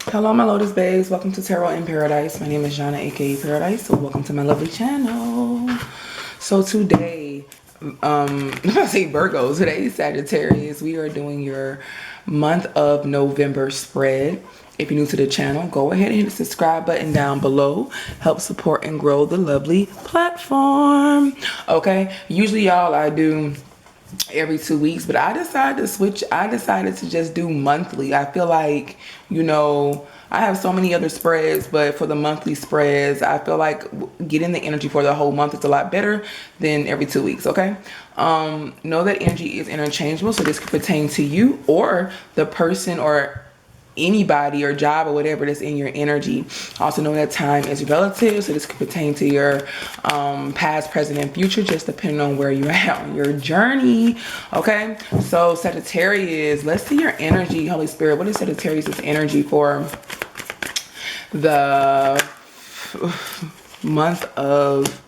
Hello, my Lotus babes. Welcome to Tarot in Paradise. My name is Jana, aka Paradise. So welcome to my lovely channel. So today, I'm gonna say Virgo. Today is Sagittarius. We are doing your month of November spread. If you're new to the channel, go ahead and hit the subscribe button down below. Help support and grow the lovely platform. Okay, usually y'all I do every 2 weeks, but I decided to switch. I decided to just do monthly. I feel like, you know, I have so many other spreads, but for the monthly spreads, I feel like getting the energy for the whole month is a lot better than every 2 weeks. Okay, know that energy is interchangeable, so this could pertain to you or the person or anybody or job or whatever that's in your energy. Also know that time is relative, so this could pertain to your past, present, and future, just depending on where you're at on your journey. Okay, so Sagittarius, let's see your energy. Holy Spirit, what is Sagittarius' energy for the month of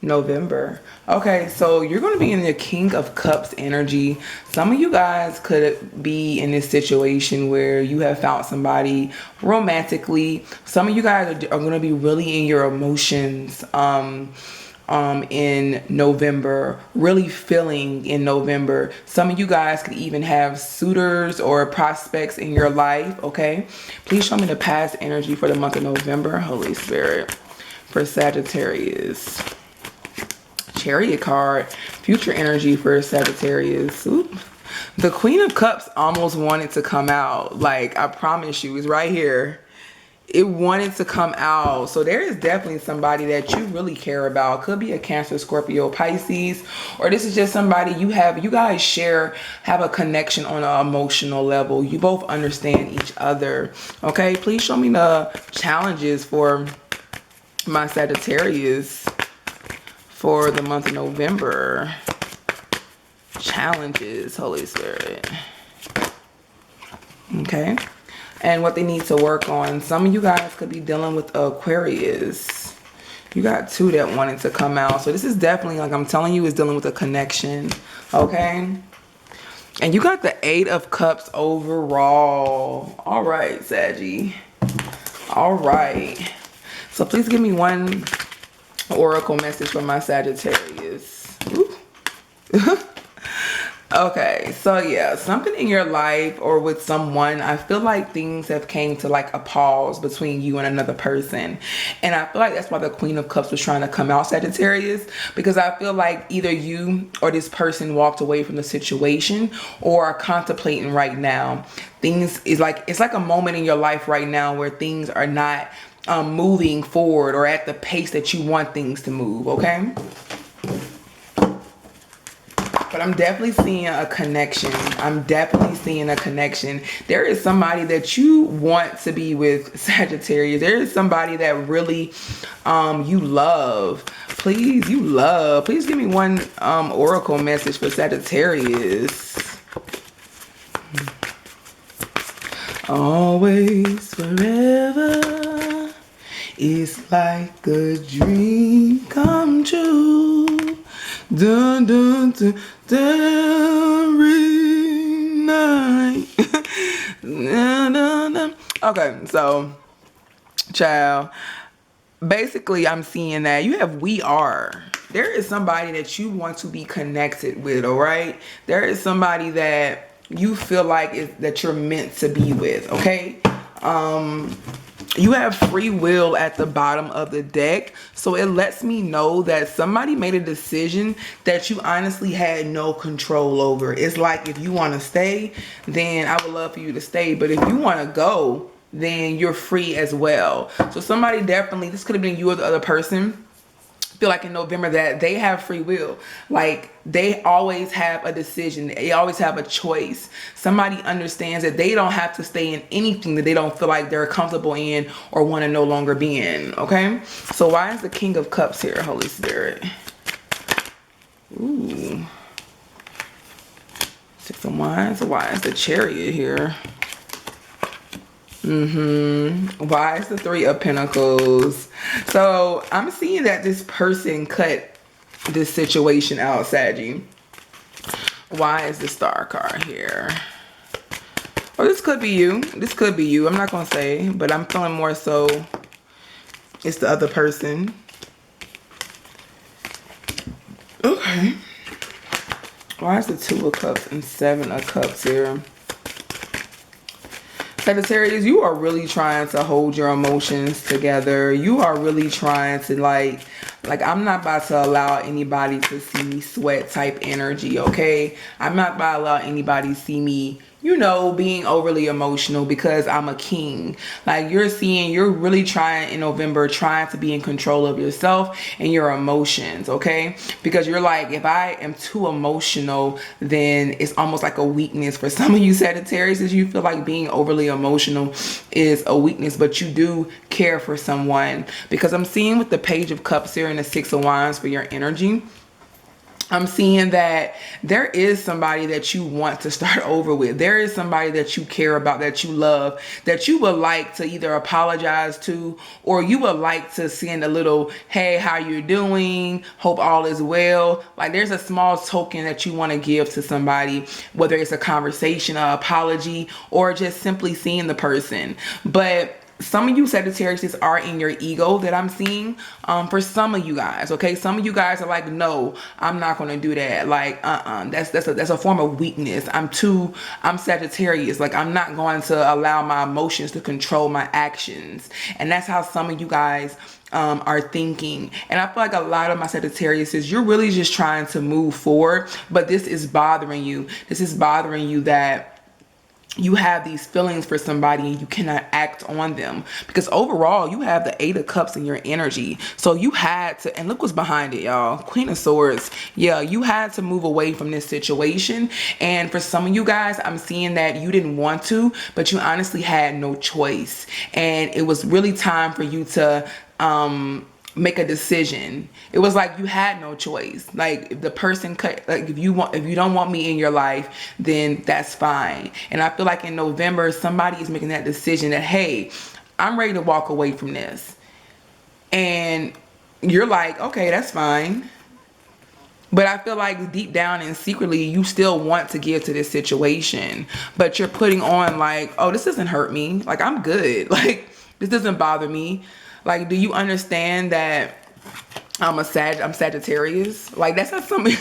November? Okay, so you're going to be in the King of Cups energy. Some of you guys could be in this situation where you have found somebody romantically. Some of you guys are going to be really in your emotions in November, really feeling in November. Some of you guys could even have suitors or prospects in your life. Okay, please show me the past energy for the month of November, Holy Spirit, for Sagittarius. Chariot card, future energy for Sagittarius. Oop. The Queen of Cups almost wanted to come out. Like, I promise you, it's right here. It wanted to come out. So there is definitely somebody that you really care about. Could be a Cancer, Scorpio, Pisces, or this is just somebody you guys have a connection on an emotional level. You both understand each other. Okay, please show me the challenges for my Sagittarius for the month of November. Challenges, Holy Spirit. Okay, and what they need to work on. Some of you guys could be dealing with Aquarius. You got two that wanted to come out, so this is definitely, like I'm telling you, is dealing with a connection. Okay, and you got the 8 of Cups overall. All right, Saggy. All right, so please give me one oracle message for my Sagittarius. Okay, so yeah, something in your life or with someone, I feel like things have came to like a pause between you and another person, and I feel like that's why the Queen of Cups was trying to come out, Sagittarius, because I feel like either you or this person walked away from the situation or are contemplating right now. Things is like, it's like a moment in your life right now where things are not moving forward or at the pace that you want things to move. Okay, but I'm definitely seeing a connection. I'm definitely seeing a connection. There is somebody that you want to be with, Sagittarius. There is somebody that really you love. Please give me one oracle message for Sagittarius. Always, forever, it's like a dream come true. Dun dun dun dun, night. Dun, dun, dun. Okay, so child, basically I'm seeing that you have we are. There is somebody that you want to be connected with, all right? There is somebody that you feel like that you're meant to be with. Okay, you have free will at the bottom of the deck, so it lets me know that somebody made a decision that you honestly had no control over. It's like, if you want to stay, then I would love for you to stay, but if you want to go, then you're free as well. So somebody definitely, this could have been you or the other person, feel like in November that they have free will. Like, they always have a decision. They always have a choice. Somebody understands that they don't have to stay in anything that they don't feel like they're comfortable in or want to no longer be in. Okay, so why is the King of Cups here, Holy Spirit? Ooh, 6 of Wands. So why is the Chariot here? Why is the 3 of Pentacles? So I'm seeing that this person cut this situation out, Saggy. Why is the Star card here? Or this could be you. This could be you. I'm not going to say, but I'm feeling more so it's the other person. Okay. Why is the 2 of Cups and 7 of Cups here? Sagittarius, you are really trying to hold your emotions together. You are really trying to like I'm not about to allow anybody to see me sweat type energy, okay? I'm not about to allow anybody to see me, you know, being overly emotional because I'm a king. Like you're really trying in November, trying to be in control of yourself and your emotions, okay? Because you're like, if I am too emotional, then it's almost like a weakness. For some of you Sagittarius, is you feel like being overly emotional is a weakness, but you do care for someone. Because I'm seeing with the Page of Cups here and the 6 of Wands for your energy, I'm seeing that there is somebody that you want to start over with. There is somebody that you care about, that you love, that you would like to either apologize to, or you would like to send a little, hey, how you doing? Hope all is well. Like there's a small token that you want to give to somebody, whether it's a conversation, an apology, or just simply seeing the person. But some of you Sagittarius are in your ego that I'm seeing. For some of you guys, okay, some of you guys are like, no, I'm not going to do that. Like, that's a form of weakness. I'm Sagittarius. Like, I'm not going to allow my emotions to control my actions. And that's how some of you guys are thinking. And I feel like a lot of my Sagittarius is you're really just trying to move forward, but this is bothering you. This is bothering you that you have these feelings for somebody and you cannot act on them, because overall you have the 8 of Cups in your energy. So you had to, and look what's behind it, y'all. Queen of Swords. Yeah, you had to move away from this situation. And for some of you guys, I'm seeing that you didn't want to, but you honestly had no choice. And it was really time for you to make a decision. It was like you had no choice. Like if the person if you don't want me in your life, then that's fine. And I feel like in November somebody is making that decision that, hey, I'm ready to walk away from this. And you're like, okay, that's fine. But I feel like deep down and secretly you still want to give to this situation, but you're putting on like, oh, this doesn't hurt me. Like I'm good. Like this doesn't bother me. Like, do you understand that I'm Sagittarius? Like, that's not something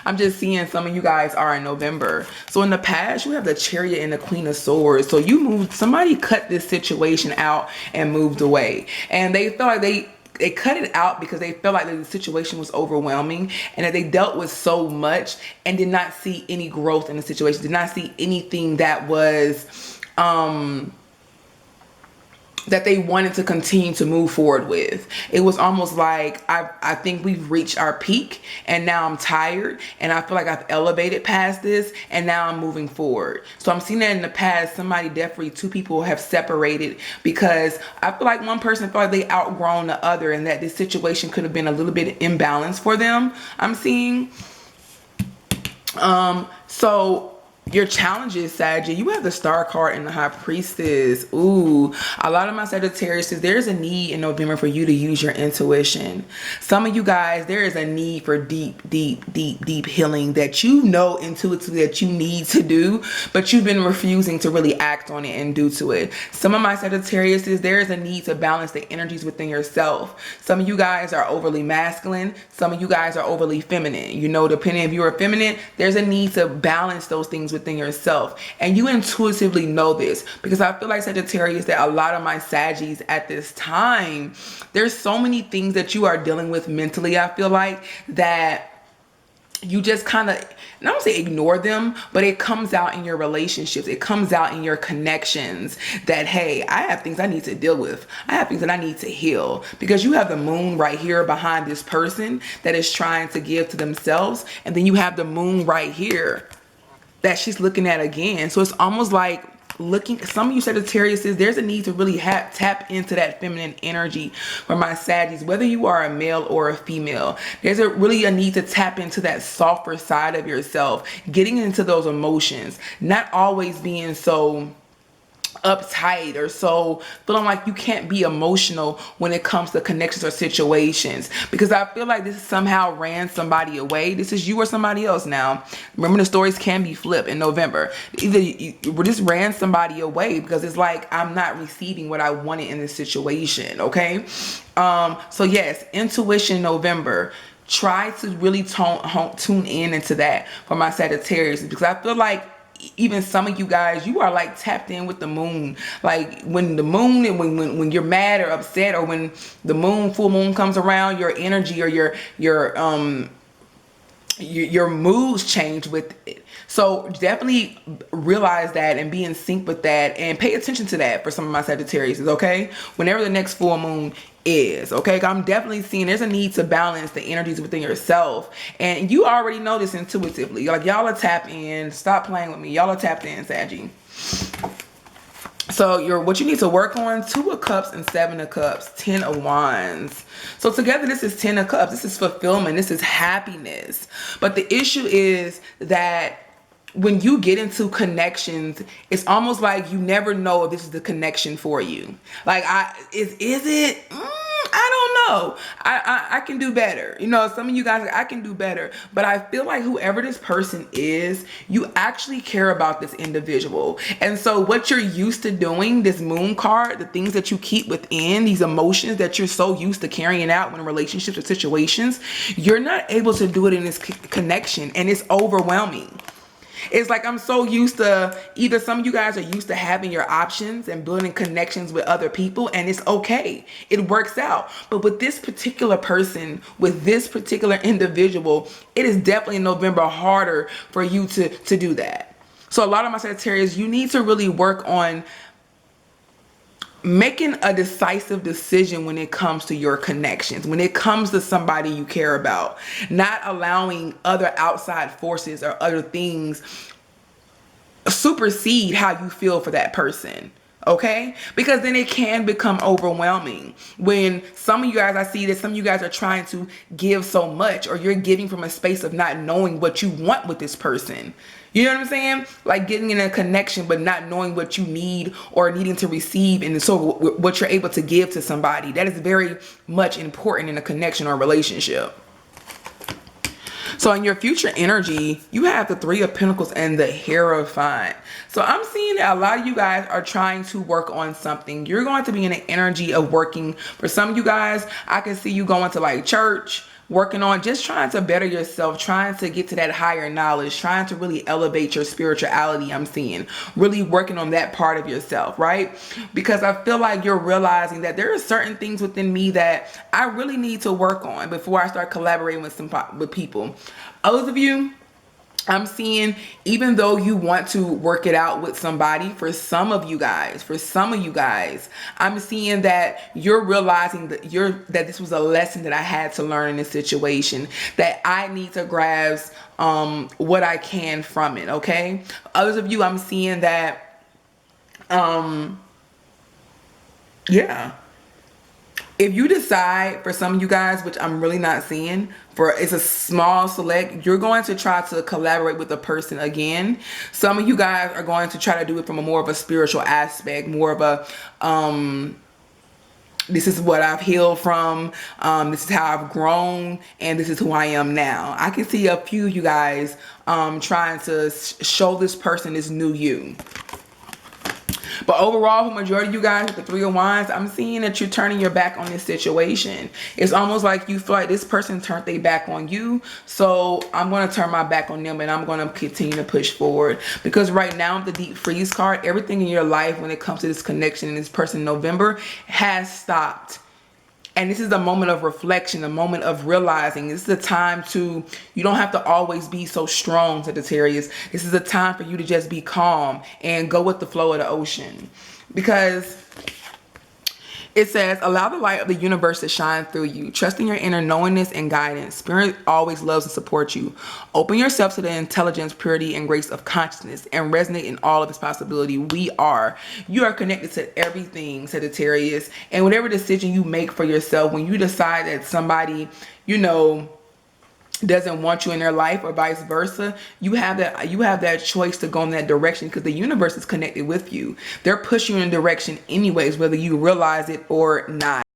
I'm just seeing some of you guys are in November. So in the past, you have the Chariot and the Queen of Swords. So you moved, somebody cut this situation out and moved away. And they felt like they cut it out because they felt like the situation was overwhelming and that they dealt with so much and did not see any growth in the situation, did not see anything that was, that they wanted to continue to move forward with. It was almost like I think we've reached our peak and now I'm tired and I feel like I've elevated past this and now I'm moving forward. So I'm seeing that in the past, somebody definitely, 2 people have separated because I feel like one person felt like they outgrown the other and that this situation could have been a little bit imbalanced for them. I'm seeing. So your challenges, Sag, you have the Star card and the High Priestess. Ooh, a lot of my Sagittarius, there's a need in November for you to use your intuition. Some of you guys, there is a need for deep healing that you know intuitively that you need to do, but you've been refusing to really act on it and do to it. Some of my Sagittarius, there is a need to balance the energies within yourself. Some of you guys are overly masculine. Some of you guys are overly feminine. You know, depending if you're feminine, there's a need to balance those things within yourself, and you intuitively know this, because I feel like Sagittarius, that a lot of my Saggies at this time, there's so many things that you are dealing with mentally, I feel like, that you just kind of, I don't say ignore them, but it comes out in your relationships, it comes out in your connections that, hey, I have things I need to deal with, I have things that I need to heal, because you have the moon right here behind this person that is trying to give to themselves, and then you have the moon right here that she's looking at again. So it's almost like looking, some of you Sagittarius, there's a need to really tap into that feminine energy for my Saggies, whether you are a male or a female. There's really a need to tap into that softer side of yourself, getting into those emotions, not always being so uptight or so feeling like you can't be emotional when it comes to connections or situations, because I feel like this somehow ran somebody away. This is you or somebody else now. Remember, the stories can be flipped in November. Either you just ran somebody away because it's like, I'm not receiving what I wanted in this situation. Okay. So yes, intuition November. Try to really tune in into that for my Sagittarius, because I feel like even some of you guys, you are like tapped in with the moon. Like when the moon and when you're mad or upset, or when the moon, full moon comes around, your energy or your moods change with it. So definitely realize that and be in sync with that, and pay attention to that for some of my Sagittarius, okay? Whenever the next full moon is, okay? I'm definitely seeing there's a need to balance the energies within yourself, and you already know this intuitively. Like, y'all are tapped in. Stop playing with me. Y'all are tapped in, Saggy. So what you need to work on, 2 of Cups and 7 of Cups, 10 of Wands. So together, this is 10 of Cups. This is fulfillment. This is happiness. But the issue is that when you get into connections, it's almost like you never know if this is the connection for you. Like, is it? I don't know. I can do better. You know, some of you guys, I can do better. But I feel like whoever this person is, you actually care about this individual. And so what you're used to doing, this moon card, the things that you keep within, these emotions that you're so used to carrying out in relationships or situations, you're not able to do it in this connection. And it's overwhelming. It's like, I'm so used to, either some of you guys are used to having your options and building connections with other people, and it's okay. It works out. But with this particular person, with this particular individual, it is definitely in November harder for you to do that. So a lot of my Sagittarius, you need to really work on making a decisive decision when it comes to your connections, when it comes to somebody you care about, not allowing other outside forces or other things supersede how you feel for that person. Okay? Because then it can become overwhelming when some of you guys, I see that some of you guys are trying to give so much, or you're giving from a space of not knowing what you want with this person. You know what I'm saying? Like getting in a connection, but not knowing what you need or needing to receive, and so what you're able to give to somebody. That is very much important in a connection or relationship. So in your future energy, you have the 3 of Pentacles and the Hierophant. So I'm seeing that a lot of you guys are trying to work on something. You're going to be in an energy of working. For some of you guys, I can see you going to like church, working on just trying to better yourself, trying to get to that higher knowledge, trying to really elevate your spirituality. I'm seeing really working on that part of yourself, right? Because I feel like you're realizing that there are certain things within me that I really need to work on before I start collaborating with people. Others of you, I'm seeing, even though you want to work it out with somebody, for some of you guys, I'm seeing that you're realizing that this was a lesson that I had to learn in this situation, that I need to grasp what I can from it. Okay. Others of you, I'm seeing that, yeah. If you decide, for some of you guys, which I'm really not seeing, it's a small select, you're going to try to collaborate with a person again. Some of you guys are going to try to do it from a more of a spiritual aspect, more of a, this is what I've healed from, this is how I've grown, and this is who I am now. I can see a few of you guys trying to show this person this new you. But overall, for majority of you guys with the 3 of Wands, I'm seeing that you're turning your back on this situation. It's almost like you feel like this person turned their back on you. So I'm going to turn my back on them, and I'm going to continue to push forward. Because right now, the Deep Freeze card, everything in your life when it comes to this connection and this person in November has stopped. And this is a moment of reflection, a moment of realizing. This is a time you don't have to always be so strong, Sagittarius. This is a time for you to just be calm and go with the flow of the ocean. Because it says, allow the light of the universe to shine through you. Trust in your inner knowingness and guidance. Spirit always loves and supports you. Open yourself to the intelligence, purity, and grace of consciousness and resonate in all of its possibility. You are connected to everything, Sagittarius. And whatever decision you make for yourself, when you decide that somebody, you know, doesn't want you in their life, or vice versa, you have that choice to go in that direction, because the universe is connected with you. They're pushing you in a direction anyways, whether you realize it or not.